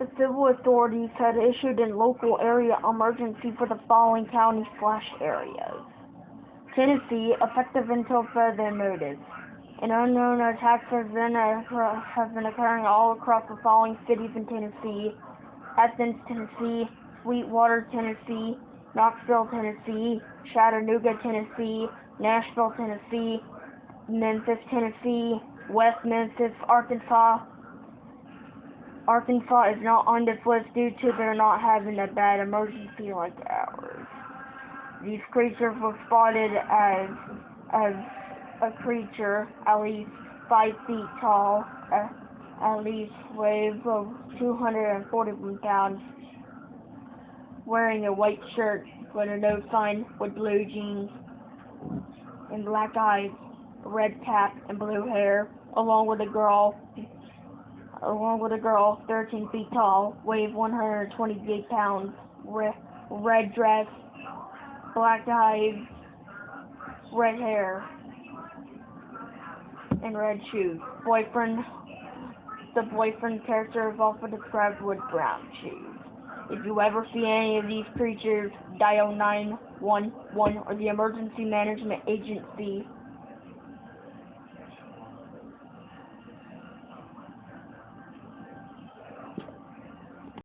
The civil authorities had issued a local area emergency for the following counties/areas. Tennessee, effective until further notice. An unknown attack has been occurring all across the following cities in Tennessee: Athens, Tennessee; Sweetwater, Tennessee; Knoxville, Tennessee; Chattanooga, Tennessee; Nashville, Tennessee; Memphis, Tennessee; West Memphis, Arkansas. Arkansas is not on this list due to their not having a bad emergency like ours. These creatures were spotted as a creature at least 5 feet tall, at least weighs of 241 pounds, wearing a white shirt with a no sign with blue jeans and black eyes, red cap and blue hair, along with a girl 13 feet tall, weighs 128 pounds, red dress, black eyes, red hair, and red shoes. The boyfriend character is also described with brown shoes. If you ever see any of these creatures, dial 911 or the Emergency Management Agency